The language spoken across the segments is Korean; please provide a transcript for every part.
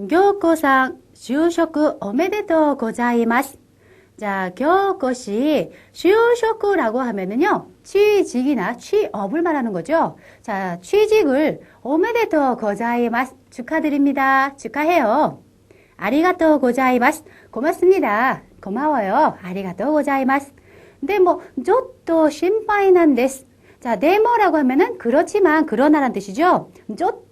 교코さん, 就職 おめでとうございます. 자, 교코 씨, 就職라고 하면은요, 취직이나 취업을 말하는 거죠. 자, 취직을 おめでとうございます. 축하드립니다. 축하해요. ありがとうございます. 고맙습니다. 고마워요. ありがとうございます. 근데 뭐, ちょっと心配なんです. 자, 네모라고 하면은 그렇지만 그러나란 뜻이죠. ちょっと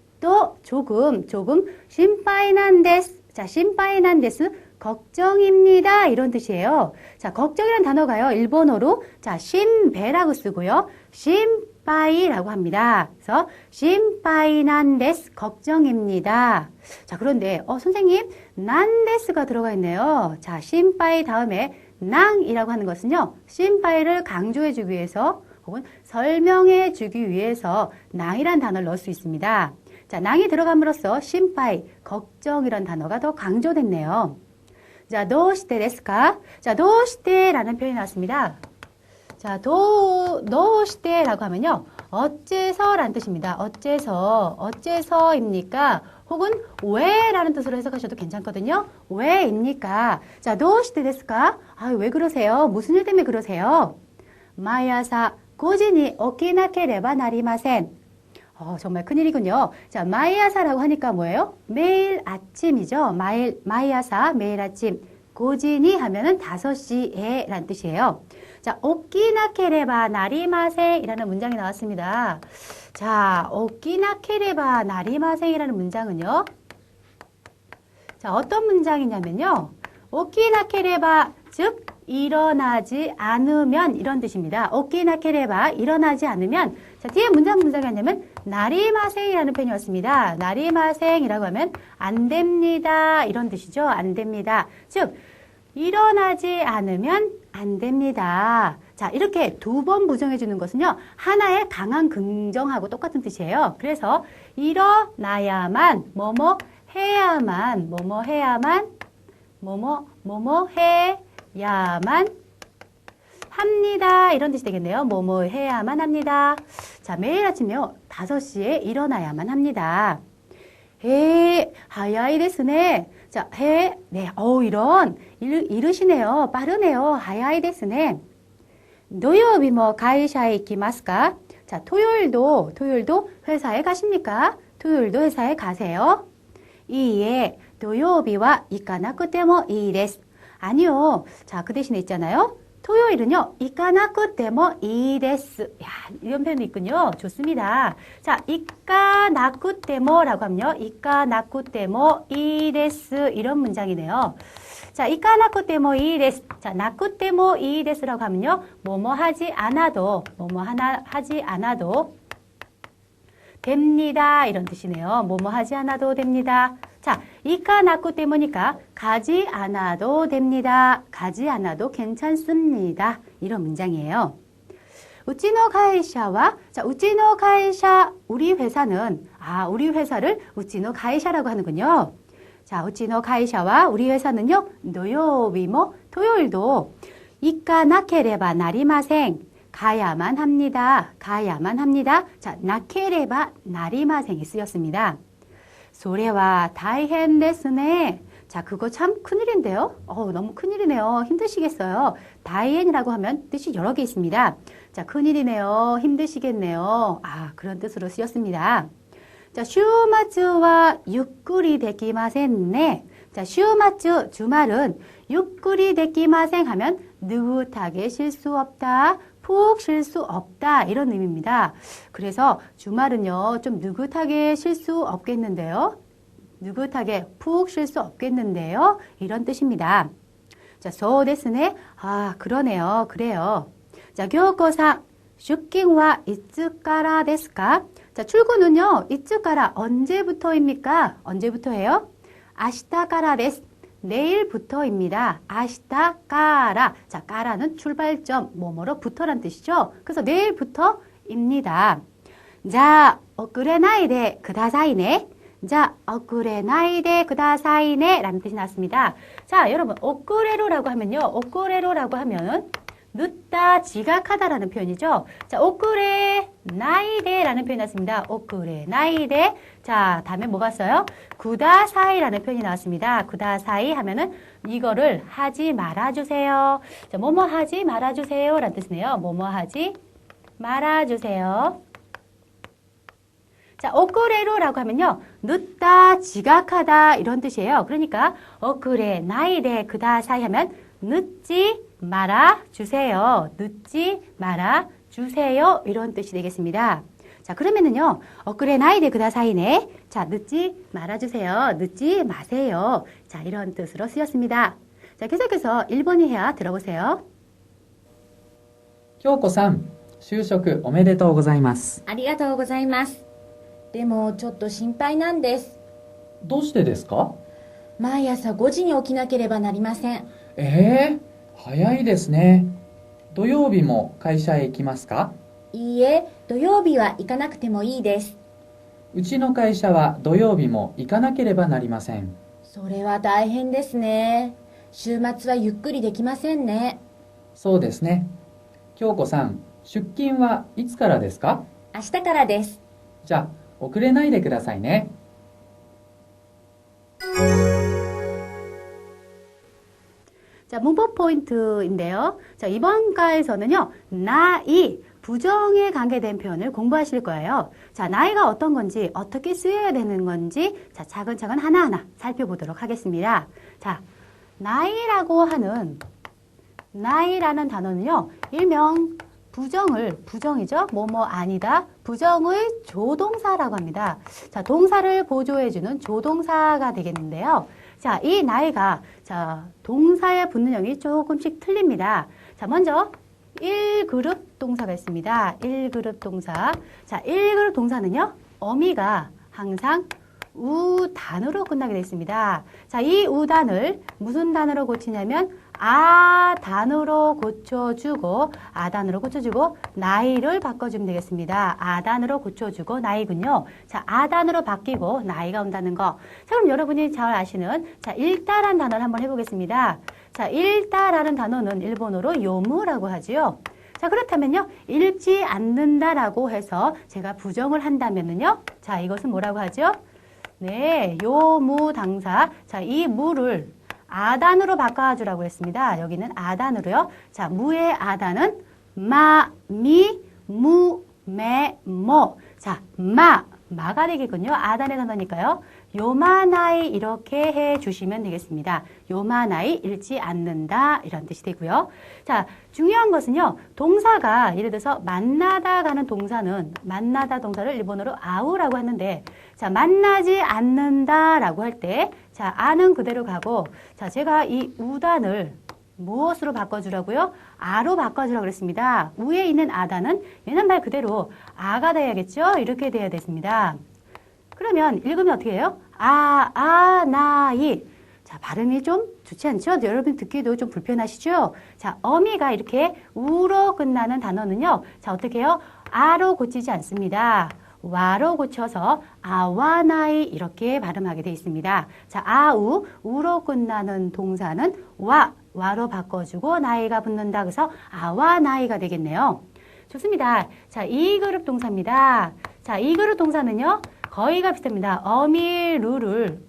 조금 심파이난 데스. 자, 심파이난 데스 걱정입니다. 이런 뜻이에요. 자, 걱정이란 단어가요. 일본어로 자, 심배라고 쓰고요. 심파이라고 합니다. 그래서 심파이난 데스 걱정입니다. 자, 그런데 선생님 난 데스가 들어가 있네요. 자, 심파이 다음에 낭이라고 하는 것은요. 심파이를 강조해 주기 위해서 혹은 설명해 주기 위해서 낭이란 단어를 넣을 수 있습니다. 자, 낭이 들어감으로써 심파이, 걱정이란 단어가 더 강조됐네요. 자, 도시테 데스까? 자, 도시테라는 표현이 나왔습니다. 자, 도시테라고 하면요. 어째서라는 뜻입니다. 어째서입니까? 혹은 왜라는 뜻으로 해석하셔도 괜찮거든요. 왜입니까? 자, 도시테 데스까? 왜 그러세요? 무슨 일 때문에 그러세요? 毎朝 5時に起きなければなりません. 정말 큰일이군요. 자, 마이아사라고 하니까 뭐예요? 매일 아침이죠. 마이아사, 매일 아침. 고진이 하면은 5시에 라는 뜻이에요. 자, 오키나케레바 나리마생 이라는 문장이 나왔습니다. 자, 오키나케레바 나리마생 이라는 문장은요. 자, 어떤 문장이냐면요. 오키나케레바, 즉, 일어나지 않으면 이런 뜻입니다. 오키나케레바 일어나지 않으면 자 뒤에 문장이 뭐냐면 나리마생이라는 표현이 왔습니다. 나리마생이라고 하면 안 됩니다. 이런 뜻이죠. 안 됩니다. 즉 일어나지 않으면 안 됩니다. 자 이렇게 두 번 부정해 주는 것은요. 하나의 강한 긍정하고 똑같은 뜻이에요. 그래서 일어나야만 뭐뭐 해야만 야만 합니다. 이런 뜻이 되겠네요. 뭐뭐 해야만 합니다. 자, 매일 아침요. 5시에 일어나야만 합니다. 하야이 데스네. 자, 네. 이르시네요. 빠르네요. 하야이 데스네. 도요비 뭐 가이샤에 이키마스까? 자, 토요일도 회사에 가십니까? 토요일도 회사에 가세요. 이에 도요비와 이까나쿠테모 이 데스. 아니요. 자, 그 대신에 있잖아요. 토요일은요. 이까나쿠테모 이 데스. 야, 이런 표현이 있군요. 좋습니다. 자, 이까나쿠테모라고 하면요. 이까나쿠테모 이 데스. 이런 문장이네요. 자, 이까나쿠테모 이 데스. 자, 나쿠테모 이 데스라고 하면요. 뭐뭐 하지 않아도 됩니다. 이런 뜻이네요. 뭐뭐 하지 않아도 됩니다. 자, 이까나쿠 때문이니까 가지 않아도 됩니다. 가지 않아도 괜찮습니다. 이런 문장이에요. 우치노 가이샤와 자, 우치노 가이샤 우리 회사는 우리 회사를 우치노 가이샤라고 하는군요. 자, 우치노 가이샤와 우리 회사는요. 노요비모 토요일도 이까나케레바 나리마생 가야만 합니다. 자, 나케레바 나리마생이 쓰였습니다. 소레와 다이헨 데스네. 자, 그거 참 큰일인데요. 너무 큰일이네요. 힘드시겠어요. 다이헨이라고 하면 뜻이 여러 개 있습니다. 자, 큰일이네요. 힘드시겠네요. 그런 뜻으로 쓰였습니다. 자, 슈마츠와 유쿠리 데키마센네. 자, 슈마츠 주말은 유쿠리 데키마센 하면 느긋하게 쉴 수 없다. 푹 쉴 수 없다 이런 의미입니다. 그래서 주말은요 좀 느긋하게 쉴 수 없겠는데요. 느긋하게 푹 쉴 수 없겠는데요. 이런 뜻입니다. 자, 소 데스네. 그러네요. 그래요. 자, 교코상 슈킹와 이츠까라 데스까? 자, 출근은요. 이츠까라 언제부터입니까? 언제부터예요? 아시타까라 데스. 내일부터입니다. 아시타까라. 자, 까라는 출발점, 뭐뭐로부터란 뜻이죠. 그래서 내일부터입니다. 자, 오쿠레나이데 그다사이네. 자, 오쿠레나이데 그다사이네 라는 뜻이 나왔습니다. 자, 여러분, 오쿠레로라고 하면요. 오쿠레로라고 하면 늦다, 지각하다라는 표현이죠. 자, 오쿠레 나이데라는 표현이 나왔습니다. 오쿠레 나이데. 자, 다음에 뭐가 써요? 구다사이라는 표현이 나왔습니다. 구다사이 하면은 이거를 하지 말아주세요. 자, 뭐뭐 하지 말아주세요 라는 뜻이네요. 뭐뭐 하지 말아주세요. 자, 오쿠레로라고 하면요. 늦다, 지각하다 이런 뜻이에요. 그러니까 오쿠레 나이데 구다사이 하면 늦지 말아주세요. 늦지 말아주세요. 이런 뜻이 되겠습니다. 자, 그러면은요. 오쿠레 나이데 구다사이네. 자, 늦지 말아주세요. 늦지 마세요. 자, 이런 뜻으로 쓰였습니다. 자, 계속해서 1번 이하 들어보세요. 京子さん、就職おめでとうございます。ありがとうございます。でもちょっと心配なんです。どうしてですか？毎朝5時に起きなければなりません。早いですね。土曜日も会社へ行きますか？いいえ、土曜日は行かなくてもいいです。うちの会社は土曜日も行かなければなりません。それは大変ですね。週末はゆっくりできませんね。そうですね。京子さん、出勤はいつからですか？明日からです。じゃあ、遅れないでくださいね。 자, 문법 포인트인데요. 자, 이번 과에서는요, 나이, 부정에 관계된 표현을 공부하실 거예요. 자, 나이가 어떤 건지, 어떻게 쓰여야 되는 건지, 자, 차근차근 하나하나 살펴보도록 하겠습니다. 자, 나이라는 단어는요, 일명 부정이죠. 뭐뭐 아니다. 부정의 조동사라고 합니다. 자, 동사를 보조해주는 조동사가 되겠는데요. 자, 이 나이가, 자, 동사에 붙는 형이 조금씩 틀립니다. 자, 먼저, 1그룹 동사가 있습니다. 1그룹 동사. 자, 1그룹 동사는요, 어미가 항상 우단으로 끝나게 되어 있습니다. 자, 이 우단을 무슨 단어로 고치냐면, 아단으로 고쳐주고 나이를 바꿔주면 되겠습니다. 아단으로 고쳐주고 나이군요. 자, 아단으로 바뀌고 나이가 온다는 거. 자, 그럼 여러분이 잘 아시는 자, 읽다라는 단어를 한번 해보겠습니다. 자, 읽다라는 단어는 일본어로 요무라고 하지요. 자, 그렇다면요, 읽지 않는다라고 해서 제가 부정을 한다면은요, 자, 이것은 뭐라고 하죠? 네, 요무당사. 자, 이 무를 아단으로 바꿔주라고 했습니다. 여기는 아단으로요. 자, 무의 아단은 마, 미, 무, 매, 모. 자, 마가 되겠군요. 아단의 단어니까요. 요마나이 이렇게 해 주시면 되겠습니다. 요마나이 읽지 않는다 이런 뜻이 되고요. 자, 중요한 것은요. 동사가 예를 들어서 만나다 가는 동사는 만나다 동사를 일본어로 아우라고 하는데 자, 만나지 않는다라고 할 때 자, 아는 그대로 가고 자, 제가 이 우단을 무엇으로 바꿔주라고요? 아로 바꿔주라고 그랬습니다. 위에 있는 아다는 얘는 말 그대로 아가 돼야겠죠? 이렇게 돼야 됐습니다. 그러면 읽으면 어떻게 해요? 나이. 자, 발음이 좀 좋지 않죠? 여러분 듣기도 좀 불편하시죠? 자, 어미가 이렇게 우로 끝나는 단어는요. 자, 어떻게 해요? 아로 고치지 않습니다. 와로 고쳐서 아와나이 이렇게 발음하게 되어 있습니다. 자, 우로 끝나는 동사는 와로 바꿔주고 나이가 붙는다. 그래서 아와나이가 되겠네요. 좋습니다. 자, 2그룹 동사입니다. 자, 2그룹 동사는요. 거의가 비슷합니다. 어미루를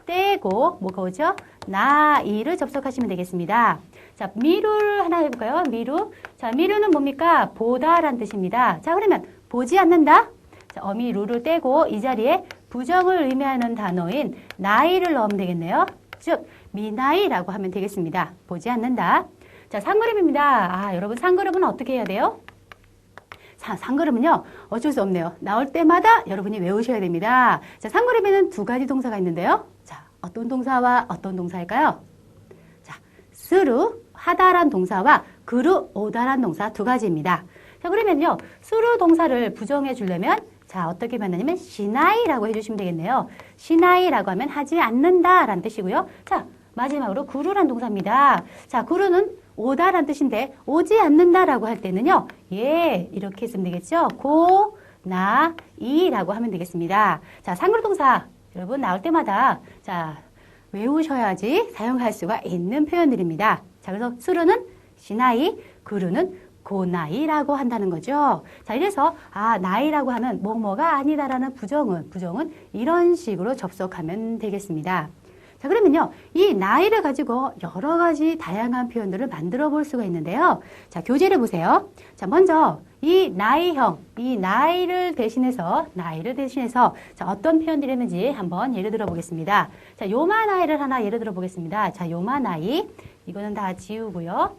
떼고 뭐가 오죠? 나이를 접속하시면 되겠습니다. 자, 미루를 하나 해볼까요? 미루. 자, 미루는 뭡니까? 보다란 뜻입니다. 자, 그러면 보지 않는다. 자, 어미루를 떼고 이 자리에 부정을 의미하는 단어인 나이를 넣으면 되겠네요. 즉, 미나이라고 하면 되겠습니다. 보지 않는다. 자, 3그룹입니다. 여러분 3그룹은 어떻게 해야 돼요? 자, 3그룹은요. 어쩔 수 없네요. 나올 때마다 여러분이 외우셔야 됩니다. 자, 3그룹에는 두 가지 동사가 있는데요. 자, 어떤 동사와 어떤 동사일까요? 자, 스루, 하다란 동사와 그루, 오다란 동사 두 가지입니다. 자, 그러면요. 스루 동사를 부정해 주려면 자, 어떻게 만나냐면 시나이라고 해주시면 되겠네요. 시나이라고 하면 하지 않는다라는 뜻이고요. 자, 마지막으로 구루란 동사입니다. 자, 구루는 오다란 뜻인데 오지 않는다라고 할 때는요. 예, 이렇게 쓰면 되겠죠. 고, 나, 이라고 하면 되겠습니다. 자, 상그룹 동사 여러분 나올 때마다 자, 외우셔야지 사용할 수가 있는 표현들입니다. 자, 그래서 수루는 시나이, 구르는 고나이라고 한다는 거죠. 자, 이래서 나이라고 하면 뭐뭐가 아니다라는 부정은 이런 식으로 접속하면 되겠습니다. 자, 그러면요, 이 나이를 가지고 여러 가지 다양한 표현들을 만들어 볼 수가 있는데요. 자, 교재를 보세요. 자, 먼저 이 나이형, 이 나이를 대신해서 자, 어떤 표현들이 있는지 한번 예를 들어 보겠습니다. 자, 요마 나이를 하나 예를 들어 보겠습니다. 자, 요마 나이. 이거는 다 지우고요.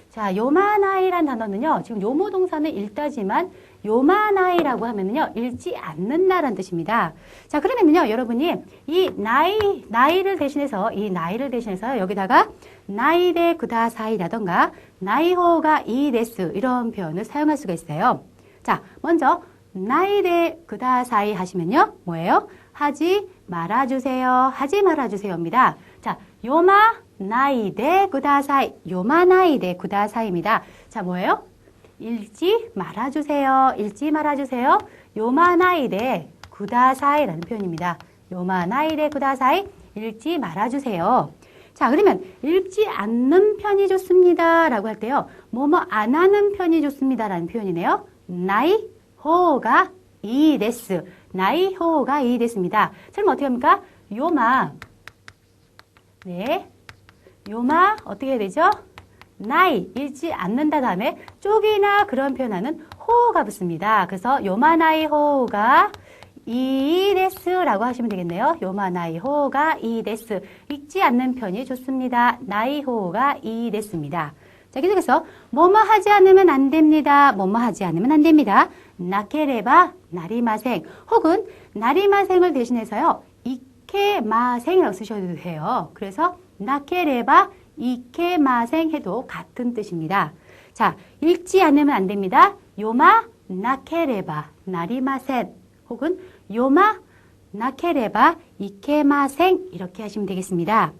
자, 요마 나이란 단어는요, 지금 요모 동사는 읽다지만 요마 나이라고 하면은요, 읽지 않는다라는 뜻입니다. 자, 그러면요, 여러분이 이 나이를 대신해서 여기다가 나이데 구다사이라던가 나이호가 이데스 이런 표현을 사용할 수가 있어요. 자, 먼저 나이데 구다사이 하시면요, 뭐예요? 하지 말아주세요입니다. 자, 요마 나이데 구다사이, 요마 나이데 구다사이입니다. 자, 뭐예요? 읽지 말아주세요. 요마 나이데 구다사이라는 표현입니다. 요마 나이데 구다사이, 읽지 말아주세요. 자, 그러면 읽지 않는 편이 좋습니다 라고 할 때요, 뭐뭐 안 하는 편이 좋습니다 라는 표현이네요. 나이 호가 이 데스, 나이 호가 이 데스입니다. 그럼 어떻게 합니까? 요마 어떻게 해야 되죠? 나이, 읽지 않는다 다음에 쪽이나 그런 표현하는 호가 붙습니다. 그래서 요마나이 호가 이데스라고 하시면 되겠네요. 요마나이 호가 이데스. 읽지 않는 편이 좋습니다. 나이 호가 이데스입니다. 자, 계속해서 뭐뭐 하지 않으면 안 됩니다. 나케레바 나리마생 혹은 나리마생을 대신해서요. 이케마생이라고 쓰셔도 돼요. 그래서 나케레바 이케마생 해도 같은 뜻입니다. 자, 읽지 않으면 안 됩니다. 요마 나케레바 나리마센 혹은 요마 나케레바 이케마생 이렇게 하시면 되겠습니다.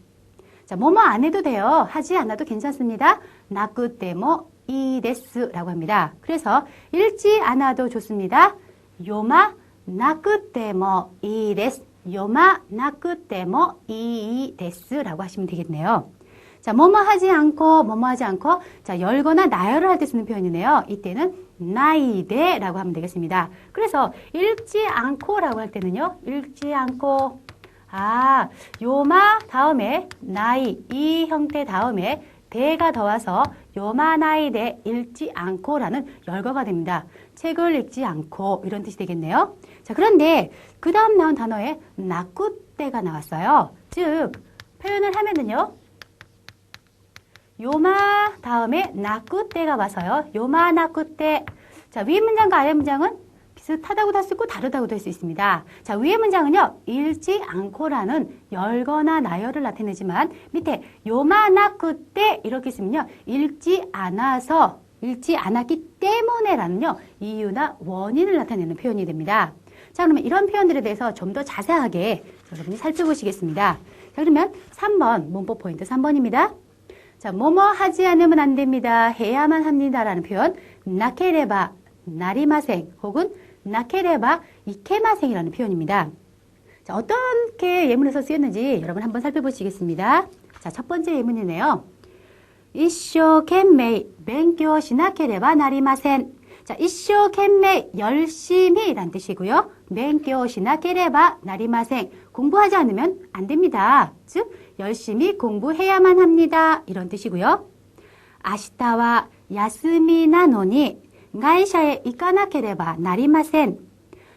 자, 뭐뭐 안 해도 돼요. 하지 않아도 괜찮습니다. 나쿠테모 이데스라고 합니다. 그래서 읽지 않아도 좋습니다. 요마 나쿠테모 이데스, 요마 나쿠테모 이데스라고 하시면 되겠네요. 자, 뭐뭐 하지 않고, 자, 열거나 나열을 할 때 쓰는 표현이네요. 이때는 나이데라고 하면 되겠습니다. 그래서 읽지 않고라고 할 때는요, 요마 다음에 나이, 이 형태 다음에 대가 더와서 요마 나이데 읽지 않고라는 열거가 됩니다. 책을 읽지 않고 이런 뜻이 되겠네요. 자, 그런데 그 다음 나온 단어에 나쿠떼가 나왔어요. 즉, 표현을 하면은요, 요마 다음에 나쿠떼가 와서요. 요마 나쿠떼. 자, 위의 문장과 아래 문장은 비슷하다고도 할 수 있고 다르다고도 할 수 있습니다. 자, 위의 문장은요. 읽지 않고라는 열거나 나열을 나타내지만 밑에 요마 나쿠떼 이렇게 있으면요. 읽지 않았기 때문에라는요. 이유나 원인을 나타내는 표현이 됩니다. 자, 그러면 이런 표현들에 대해서 좀 더 자세하게 여러분이 살펴보시겠습니다. 자, 그러면 3번 문법 포인트 3번입니다. 자, 뭐뭐 하지 않으면 안 됩니다. 해야만 합니다라는 표현, 나케레바 나리마생 혹은 나케레바 이케마생이라는 표현입니다. 자, 어떻게 예문에서 쓰였는지 여러분 한번 살펴보시겠습니다. 자, 첫 번째 예문이네요. 이쇼켄메이 벤교 시나케레바 나리마센. 자, 이쇼켄메이 열심히라는 뜻이고요. 벤교 시나케레바 나리마생 공부하지 않으면 안 됩니다. 즉 열심히 공부해야만 합니다. 이런 뜻이고요. 아시타와 야스미 나노니 가이샤에 이카나케레바 나리마센.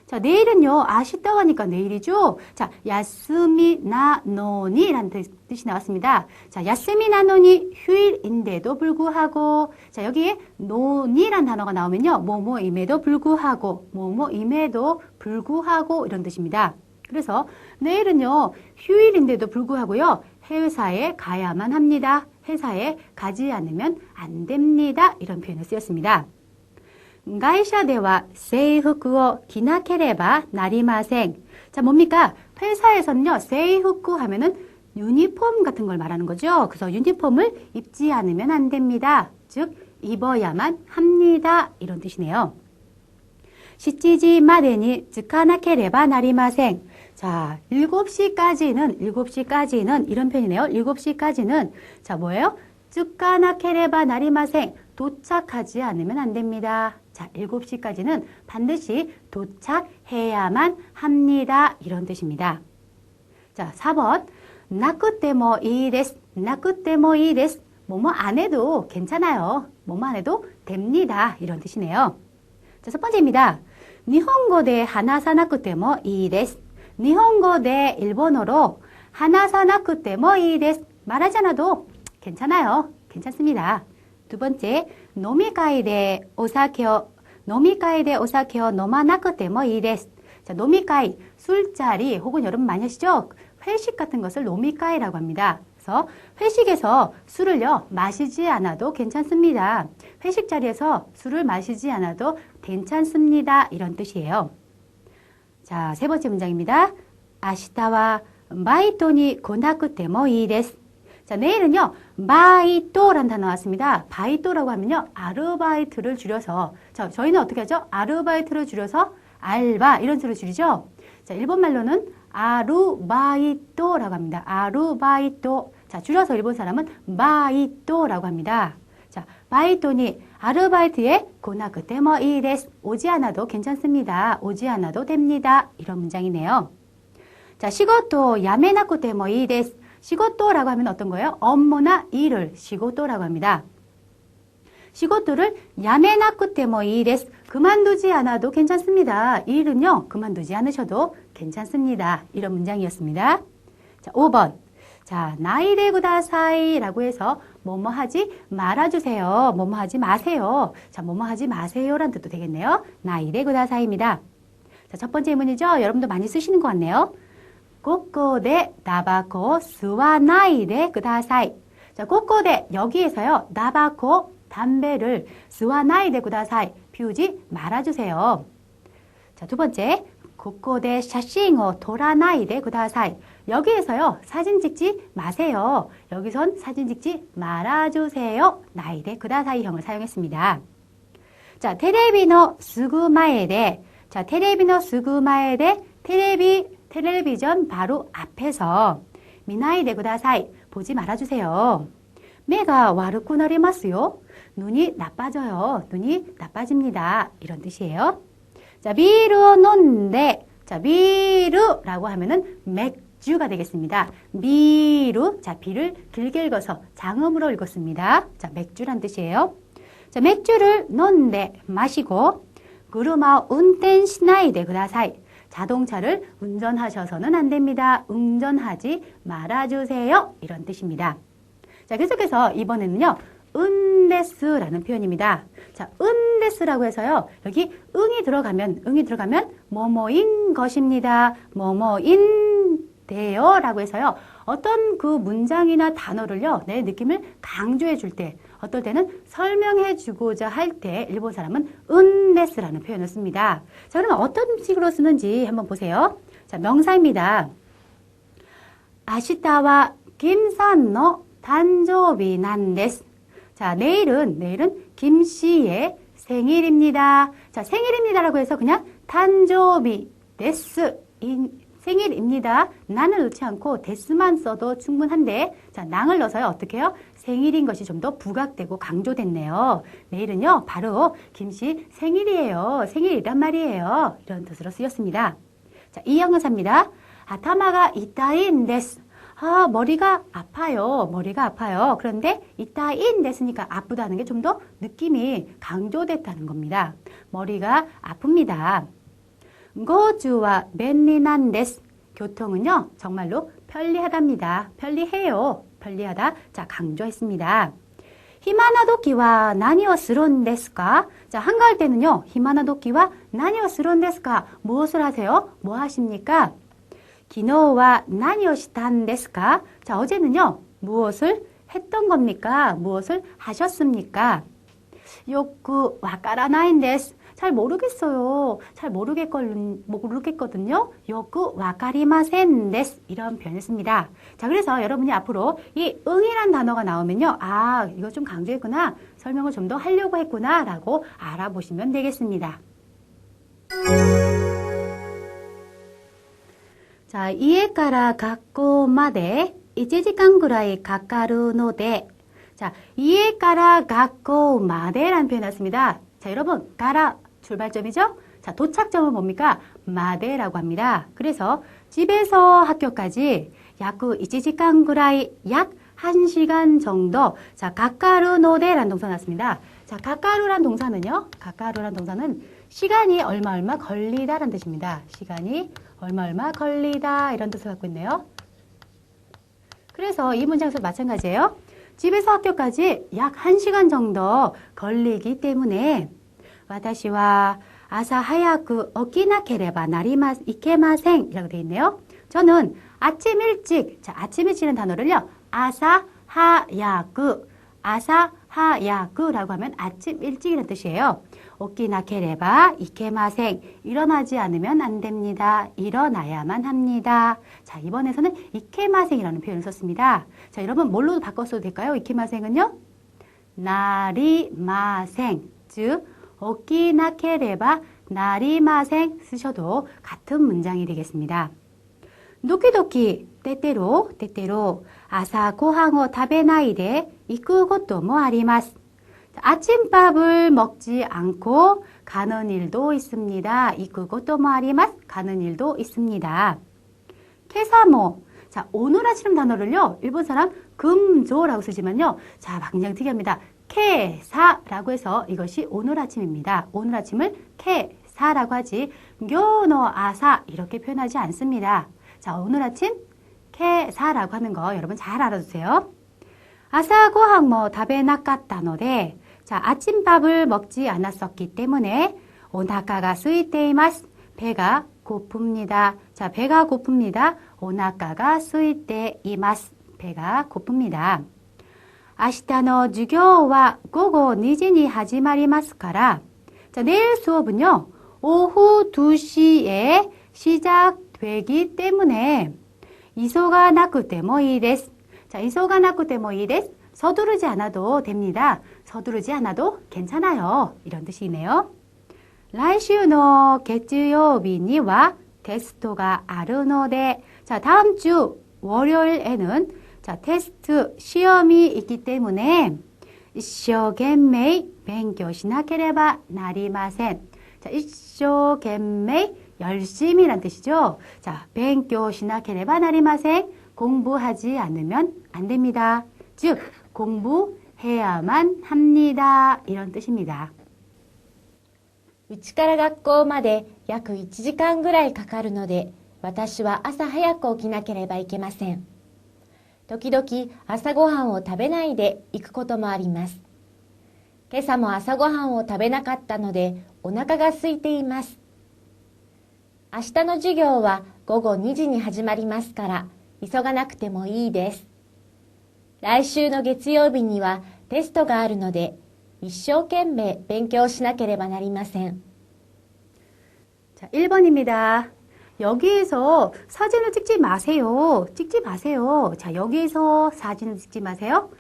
자, 내일은요. 아시타와 하니까 내일이죠. 자, 야스미 나노니라는 뜻이 나왔습니다. 자, 야스미 나노니 휴일인데도 불구하고, 자, 여기에 노니라는 단어가 나오면요. 뭐뭐임에도 불구하고 이런 뜻입니다. 그래서 내일은요. 휴일인데도 불구하고요. 회사에 가야만 합니다. 회사에 가지 않으면 안 됩니다. 이런 표현을 쓰였습니다. 가이샤데와 세이후쿠を着なければなりません. 자, 뭡니까? 회사에서는요. 세이후쿠 하면은 유니폼 같은 걸 말하는 거죠. 그래서 유니폼을 입지 않으면 안 됩니다. 즉 입어야만 합니다. 이런 뜻이네요. 7시までに着かなければなりません. 자, 7시까지는 이런 표현이네요. 7시까지는 자, 뭐예요? 츠카나케레바 나리마생. 도착하지 않으면 안 됩니다. 자, 7시까지는 반드시 도착해야만 합니다. 이런 뜻입니다. 자, 4번. 나쿠테모 이 데스. 나쿠테모 이 데스. 뭐뭐 안 해도 괜찮아요. 뭐뭐 안 해도 됩니다. 이런 뜻이네요. 자, 첫 번째입니다. 일본어で話さなくてもいいです. 일본어で일본어로 話さなくてもいいです. 말하지 않아도 괜찮아요. 괜찮습니다. 두 번째, 飲み会でお酒を飲まなくてもいいです. 자, 飲み会, 술자리 혹은 여러분 많이 하시죠? 회식 같은 것을 飲み会라고 합니다. 그래서 회식에서 술을요 마시지 않아도 괜찮습니다. 회식 자리에서 술을 마시지 않아도 괜찮습니다. 이런 뜻이에요. 자, 세 번째 문장입니다. 明日はバイトに来なくてもいいです. 자, 내일은요 바이토라는 단어 나왔습니다. 바이토라고 하면요 아르바이트를 줄여서, 자, 저희는 어떻게 하죠? 아르바이트를 줄여서 알바 이런 식으로 줄이죠. 자, 일본 말로는 아르바이토라고 합니다. 아르바이토. 자, 줄여서 일본 사람은 바이토라고 합니다. 자, 바이토니 아르바이트에 고나쿠테모 이 데스. 오지 않아도 괜찮습니다. 오지 않아도 됩니다. 이런 문장이네요. 자, 시고토 야메나쿠테모 이 데스. 시고토라고 하면 어떤 거예요? 업무나 일을 시고토라고 합니다. 시고토를 야메나쿠테모 이 데스. 그만두지 않아도 괜찮습니다. 일은요 그만두지 않으셔도 괜찮습니다. 이런 문장이었습니다. 자, 5번. 자, 나이데 구다사이 라고 해서 뭐뭐 하지 말아주세요. 뭐뭐 하지 마세요. 자, 뭐뭐 하지 마세요 라는 뜻도 되겠네요. 나이데 구다사이입니다. 자, 첫 번째 문이죠. 여러분도 많이 쓰시는 것 같네요. 고코데 나바코 스와나이데 구다사이. 자, 고코데 여기에서요 나바코 담배를 스와나이데 구다사이 피우지 말아주세요. 자, 두 번째. 고코데 샤싱오 도라나이데 구다사이. 여기에서요 사진 찍지 마세요. 여기선 사진 찍지 말아주세요. 나이데 구다사이형을 사용했습니다. 자, 테레비노 스구마에데. 자, 테레비노 스구마에데. 텔레비전 바로 앞에서 미나이데 구다사이. 보지 말아주세요. 메가 와르쿠 나리마스요. 눈이 나빠져요. 눈이 나빠집니다. 이런 뜻이에요. 자, 비루 논데. 자, 비루라고 하면은 맥주가 되겠습니다. 비루. 자, 비를 길게 읽어서 장음으로 읽었습니다. 자, 맥주란 뜻이에요. 자, 맥주를 논데 마시고 구르마 운転しないでください. 자동차를 운전하셔서는 안 됩니다. 운전하지 말아주세요. 이런 뜻입니다. 자, 계속해서 이번에는요. 은데스라는 표현입니다. 자, 은데스라고 해서요. 여기 응이 들어가면 뭐뭐인 것입니다. 뭐뭐인데요 라고 해서요. 어떤 그 문장이나 단어를요. 내 느낌을 강조해 줄 때, 어떨 때는 설명해 주고자 할 때 일본 사람은 은데스라는 표현을 씁니다. 자, 그러면 어떤 식으로 쓰는지 한번 보세요. 자, 명사입니다. 아시타와 김산노 단조비 난데스. 자, 내일은 김 씨의 생일입니다. 자, 생일입니다라고 해서 그냥 단조비 데스 생일입니다. 난을 넣지 않고 데스만 써도 충분한데, 자, 낭을 넣어서요 어떻게 해요? 생일인 것이 좀 더 부각되고 강조됐네요. 내일은요 바로 김 씨 생일이에요. 생일이란 말이에요. 이런 뜻으로 쓰였습니다. 자, 이 형용사입니다. 아타마가 이타인 데스. 아, 머리가 아파요. 머리가 아파요. 그런데 이따인 됐으니까 아프다는 게 좀 더 느낌이 강조됐다는 겁니다. 머리가 아픕니다. 고주와便利なんです. 교통은요 정말로 편리하답니다. 편리해요. 편리하다. 자, 강조했습니다. 히마나도키와 나니오 스런 데스か? 자, 한가할 때는요 히마나도키와 나니오 스런 데스か? 무엇을 하세요? 뭐 하십니까? 기노와 나니오 시탄 데스か? 자, 어제는요 무엇을 했던 겁니까? 무엇을 하셨습니까? 요쿠 와카라나인 데스. 잘 모르겠어요. 잘 모르겠거든요. 요쿠 와카리마센 데스. 이런 표현을 씁니다. 자, 그래서 여러분이 앞으로 이 응이란 단어가 나오면요. 아, 이거 좀 강조했구나. 설명을 좀 더 하려고 했구나. 라고 알아보시면 되겠습니다. 자, 家から学校まで1時間ぐらいかかるので, 자, 이에 가라 가고 마데라는 표현 났습니다. 자, 여러분, 가라 출발점이죠? 자, 도착점은 뭡니까? 마데라고 합니다. 그래서 집에서 학교까지 약 1시간 구라이 약 1시간 정도. 자, 가까루노데라는 동사 났습니다. 자, 가까루란 동사는요. 가까루란 동사는 시간이 얼마 걸리다라는 뜻입니다. 시간이 얼마 걸리다 이런 뜻을 갖고 있네요. 그래서 이 문장에서 마찬가지예요. 집에서 학교까지 약 1시간 정도 걸리기 때문에 와타시와 아사 하야쿠 오키나케레바 나리마 이케마생 이라고 되어 있네요. 저는 아침 일찍, 자, 아침 일찍이라는 단어를요. 아사 하야쿠라고 하면 아침 일찍이라는 뜻이에요. 오키나케레바 이케마생 일어나지 않으면 안 됩니다. 일어나야만 합니다. 자, 이번에서는 이케마생이라는 표현을 썼습니다. 자, 여러분 뭘로 바꿔 써도 될까요? 이케마생은요. 나리마생, 즉 오키나케레바 나리마생 쓰셔도 같은 문장이 되겠습니다. 도키도키 때때로 아사 고항を 食べないで行くこともあります. 아침밥을 먹지 않고 가는 일도 있습니다. 行くこともあります. 가는 일도 있습니다. 케사모. 자, 오늘 아침 단어를요. 일본 사람 금조라고 쓰지만요. 자, 굉장히 특이합니다. 케사라고 해서 이것이 오늘 아침입니다. 오늘 아침을 케사라고 하지 교노 아사 이렇게 표현하지 않습니다. 자, 오늘 아침 케사라고 하는 거 여러분 잘 알아두세요. 아사 고항 뭐 다베 나카타노데 자, 아침밥을 먹지 않았었기 때문에 오나카가 스이테이마스 배가 고픕니다. 자, 배가 고픕니다. 오나카가 스이테이마스 배가 고픕니다. 明日の授業は午後2時に始まりますから 자, 내일 수업은요. 오후 2시에 시작되기 때문에 이소가 나쿠테모 이 데스. 자, 이소가 나쿠테모 이 데스. 서두르지 않아도 됩니다. 서두르지 않아도 괜찮아요. 이런 뜻이네요. 来週の月曜日にはテストがあるので 자, 다음 주 월요일에는 자, 테스트 시험이 있기 때문에 一生懸命勉強しなければなりません. 자, 一生懸命 열심히란 뜻이죠. 자, 勉強しなければなりません. 공부하지 않으면 안 됩니다. 즉, 공부해야만 합니다. 이런 뜻입니다. うちから学校まで約1時間ぐらいかかるので、私は朝早く起きなければいけません。時々朝ごはんを食べないで行くこともあります。今朝も朝ごはんを食べなかったのでお腹が空いています。明日の授業は午後2時に始まりますから急がなくてもいいです。来週の月曜日にはテストがあるので一生懸命勉強しなければなりません。 자, 1번입니다. 여기에서 사진을 찍지 마세요. 찍지 마세요. 자, 여기에서 사진을 찍지 마세요.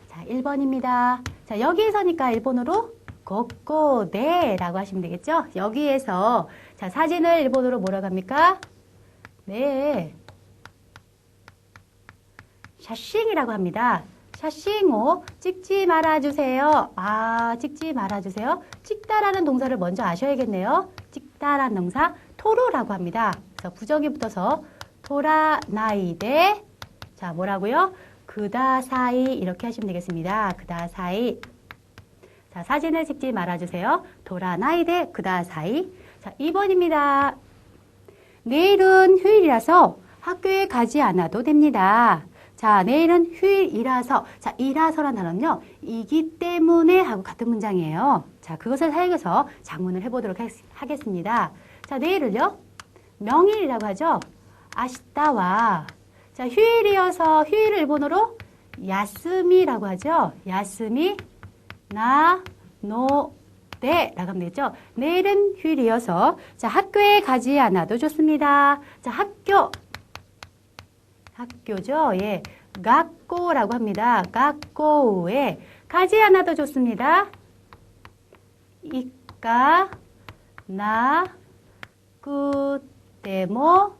자, 1번입니다. 자, 여기에서니까 일본어로 고코데라고 하시면 되겠죠? 여기에서 자, 사진을 일본어로 뭐라고 합니까? 네. 샤싱이라고 합니다. 샤싱오 찍지 말아주세요. 아, 찍지 말아주세요. 찍다라는 동사를 먼저 아셔야겠네요. 찍다라는 동사 토로라고 합니다. 그래서 부정이 붙어서 토라나이데 자, 뭐라고요? 그다사이 이렇게 하시면 되겠습니다. 그다사이 자, 사진을 찍지 말아주세요. 도라나이데 그다사이 자, 2번입니다. 내일은 휴일이라서 학교에 가지 않아도 됩니다. 자, 내일은 휴일이라서 자, 이라서란 단어는요. 이기 때문에 하고 같은 문장이에요. 자, 그것을 사용해서 작문을 해보도록 하겠습니다. 자, 내일을요. 명일이라고 하죠. 아시다와 자, 휴일이어서 휴일을 일본어로 야스미라고 하죠. 야스미 나노데라고 하면 되겠죠. 내일은 휴일이어서 자, 학교에 가지 않아도 좋습니다. 자, 학교죠. 예. 학교라고 합니다. 학교에 가지 않아도 좋습니다. 이까 나 그때모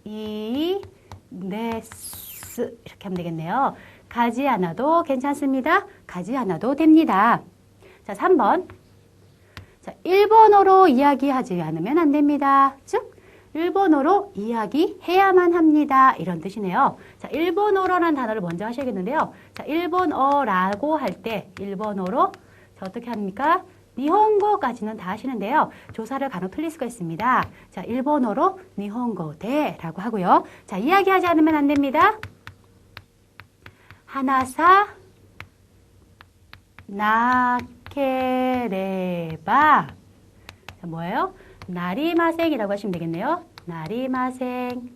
이 네스 이렇게 하면 되겠네요. 가지 않아도 괜찮습니다. 가지 않아도 됩니다. 자, 3번. 자, 일본어로 이야기하지 않으면 안 됩니다. 즉, 일본어로 이야기해야만 합니다. 이런 뜻이네요. 자, 일본어로라는 단어를 먼저 하셔야겠는데요. 자, 일본어라고 할 때, 일본어로 자, 어떻게 합니까? 니혼고까지는 다 하시는데요. 조사를 간혹 틀릴 수가 있습니다. 자, 일본어로 니혼고 대라고 하고요. 자, 이야기하지 않으면 안 됩니다. 하나사 나케레바. 자, 뭐예요? 나리마생이라고 하시면 되겠네요. 나리마생.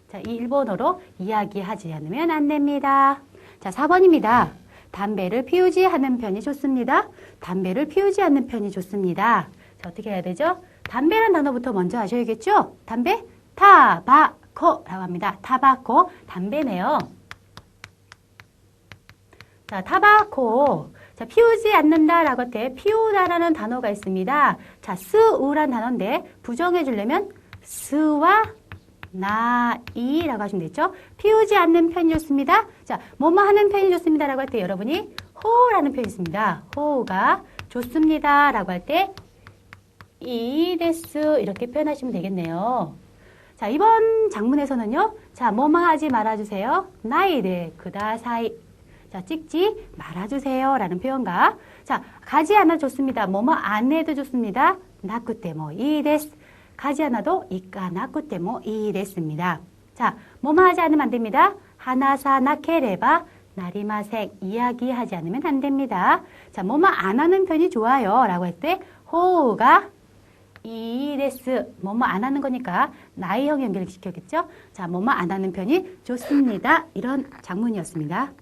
자, 이 일본어로 이야기하지 않으면 안 됩니다. 자, 4번입니다. 담배를 피우지 않는 편이 좋습니다. 담배를 피우지 않는 편이 좋습니다. 자, 어떻게 해야 되죠? 담배라는 단어부터 먼저 하셔야겠죠? 담배, 타바코라고 합니다. 타바코, 담배네요. 자, 타바코. 자, 피우지 않는다라고 할 때 피우다라는 단어가 있습니다. 자, 스우란 단어인데 부정해 주려면 스와 나이라고 하시면 되죠. 피우지 않는 편이 좋습니다. 자, 뭐뭐 하는 편이 좋습니다라고 할 때 여러분이 호라는 편이 있습니다. 호가 좋습니다라고 할 때 이데스 이렇게 표현하시면 되겠네요. 자, 이번 장문에서는요. 자, 뭐뭐 하지 말아주세요. 나이데 그다사이. 자, 찍지 말아주세요. 라는 표현과 자, 가지 않아도 좋습니다. 뭐뭐 안 해도 좋습니다. 나쿠테 뭐 이데스. 가지 않아도 이까 나쿠테 뭐 이데스입니다. 자, 뭐뭐 하지 않으면 안 됩니다. 하나사 나케레바 나리마생. 이야기하지 않으면 안 됩니다. 자, 뭐뭐 안 하는 편이 좋아요. 라고 할 때 호우가 이데스. 뭐뭐 안 하는 거니까 나이형 연결시켰겠죠. 자, 뭐뭐 안 하는 편이 좋습니다. 이런 장문이었습니다.